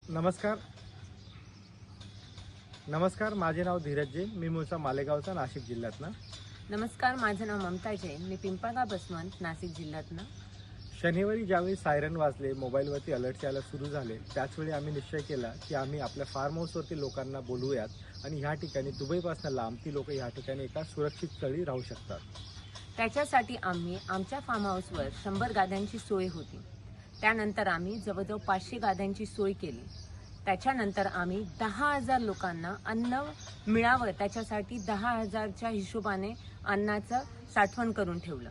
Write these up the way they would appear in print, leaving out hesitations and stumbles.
नमस्कार, माझे नाव धीरज जैन, मी मूळचा मालेगावचा, नाशिक जिल्ह्यातनं. नमस्कार, माझं नाव ममता जैन, मी पिंपळगाव बसवंत, नाशिक जिल्ह्यातनं. शनिवारी ज्यावेळी सायरन वाजले, मोबाईलवरती अलर्ट्स यायला सुरू झाले, त्याचवेळी आम्ही निश्चय केला की आम्ही आपल्या फार्म हाऊसवरती लोकांना बोलवूयात आणि ह्या ठिकाणी दुबईपासून लांब ती लोक ह्या ठिकाणी एका सुरक्षित स्थळी राहू शकतात. त्याच्यासाठी आम्ही आमच्या फार्म हाऊसवर 100 गाद्यांची सोय होती. त्यानंतर आम्ही जवळजवळ 500 गाद्यांची सोय केली. त्याच्यानंतर आम्ही 10,000 लोकांना अन्न मिळावं त्याच्यासाठी 10,000च्या हिशोबाने अन्नाचं साठवण करून ठेवलं.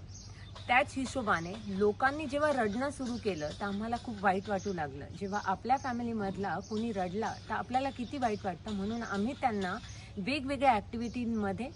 त्याच हिशोबाने लोकांनी जेव्हा रडणं सुरू केलं तर आम्हाला खूप वाईट वाटू लागलं. जेव्हा आपल्या फॅमिलीमधला कोणी रडला तर आपल्याला किती वाईट वाटतं. म्हणून आम्ही त्यांना वेगवेगळ्या ॲक्टिव्हिटींमध्ये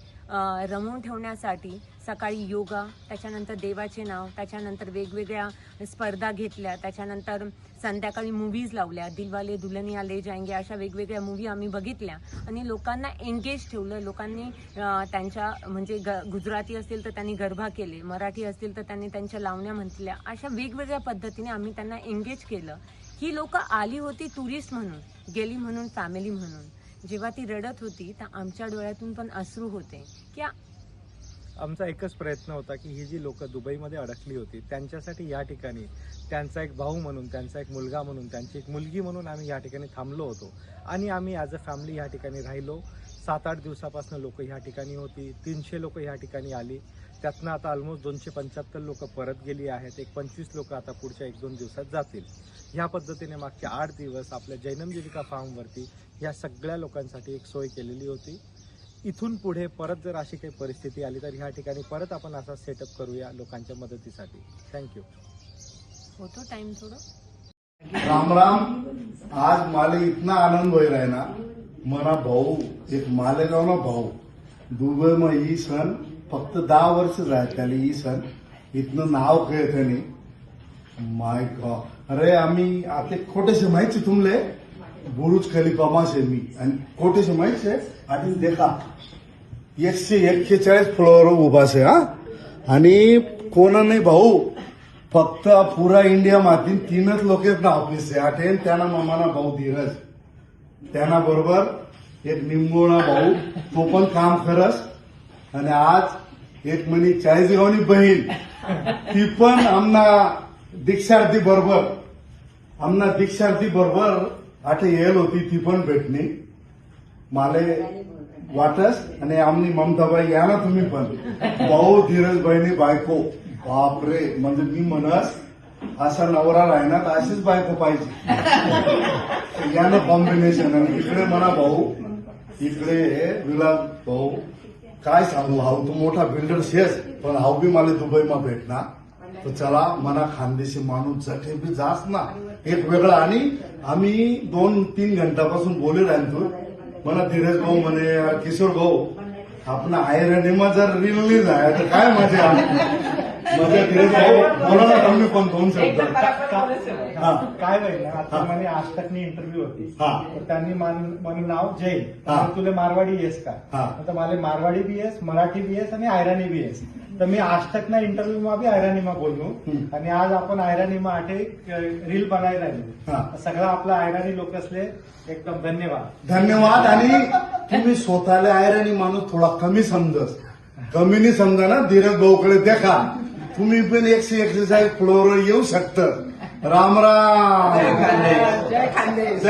रमवून ठेवण्यासाठी सकाळी योगा, त्याच्यानंतर देवाचे नाव, त्याच्यानंतर वेगवेगळ्या स्पर्धा घेतल्या, त्याच्यानंतर संध्याकाळी मूव्हीज लावल्या, दिलवाले दुल्हनिया ले जाएंगे अशा वेगवेगळ्या मूव्ही आम्ही बघितल्या आणि लोकांना एंगेज ठेवलं. लोकांनी त्यांच्या म्हणजे गुजराती असतील तर त्यांनी गरबा केले, मराठी असतील तर त्यांनी त्यांच्या लावण्या म्हटल्या. अशा वेगवेगळ्या पद्धतीने आम्ही त्यांना एंगेज केलं. ही लोकं आली होती टुरिस्ट म्हणून, गेली म्हणून फॅमिली म्हणून. जेव्हा ती रडत होती तर आमच्या डोळ्यातून पण अश्रू होते की आमचा एकच प्रयत्न होता की ही जी लोक दुबईमध्ये अडकली होती त्यांच्यासाठी या ठिकाणी त्यांचा एक भाऊ म्हणून, त्यांचा एक मुलगा म्हणून, त्यांची एक मुलगी म्हणून आम्ही या ठिकाणी थांबलो होतो आणि आम्ही ॲज अ फॅमिली या ठिकाणी राहिलो. 7-8 दिवसापासून लोक ह्या ठिकाणी होती. 300 लोक ह्या ठिकाणी आली. त्यातनं आता ऑलमोस्ट 275 लोक परत गेली आहेत. एक 25 लोक आता पुढच्या 1-2 दिवसात जातील. ह्या पद्धतीने मागचे 8 दिवस आपल्या जैनम जीविका फार्मवरती या सगळ्या लोकांसाठी एक सोय केलेली होती. इथून पुढे परत जर अशी काही परिस्थिती आली तर ह्या ठिकाणी परत आपण असा सेटअप करूया लोकांच्या मदतीसाठी. थँक्यू. होतो टाइम थोडं. राम राम. आज मला इतना आनंद हो रहा है ना. मना भाऊ एक मालेगाव ना भाऊ दुबई में ई सन फक्त 10 वर्ष झाले. ई सन इथनं नाव कळत नाही. माय गॉड. अरे आम्ही आता खोटेसे माहिती तुमले बुरुज खलिफा मासे मी आणि खोटेसे माहिती आधी देखा 141 फ्लोअर उभा से. हा आणि कोणा नाही भाऊ, फक्त पुरा इंडिया मातीन 3च लोक आहेत ना ऑफिस आहे. आठेन त्यांना मामाना भाऊ धीरज, त्यांना बरोबर एक निंबोणा भाऊ, तो पण काम करस. आणि आज एक म्हणी चाळीसगावनी बहीण, ती पण आमना दीक्षार्थी बरोबर आठे येल होती. ती पण भेटणी माले वाटस. आणि आमनी ममताबाई या ना तुम्ही पण भाऊ धीरज बहिणी बायको. बापरे, म्हणजे मी म्हणस असा नवरा राहणार अशीच बायको पाहिजे. यानं कॉम्बिनेशन. आणि इकडे म्हणा भाऊ, इकडे विलास भाऊ. काय सांगू, हाऊ तू मोठा बिल्डर शेस, पण हाऊ बी मला दुबईमा भेटणार. तर चला मना खानदेशी माणूस जठे बी जास ना एक वेगळा. आणि आम्ही 2-3 घंटापासून बोले राहतो. मला धीरज भाऊ म्हणे, किशोर भाऊ आपण आयरनीमा जर रिलीज आहे तर काय मजा. मजा धीरज भाऊ बोला ना तुम्ही पण 2 शब्द. काय होईल ना, आता म्हणे आज तकनी इंटरव्ह्यू होती तर त्यांनी माझं नाव जैन, तुला मारवाडी येस का, तर मला मारवाडी बी येस, मराठी बी येस आणि आयराणी बी येस. तर मी आज तक ना इंटरव्ह्यू मा बी आयराणीमा बोललो. आणि आज आपण आयराणीमा आठे रील बनायला राहिलो. सगळा आपला आयराणी लोक असले एकदम धन्यवाद. आणि तुम्ही स्वतःला आयराणी माणूस थोडा कमी नाही समजा ना. धीरज भाऊकडे देखा, तुम्ही पण 141 फ्लोअर येऊ शकता. राम राम. जय खानदेश.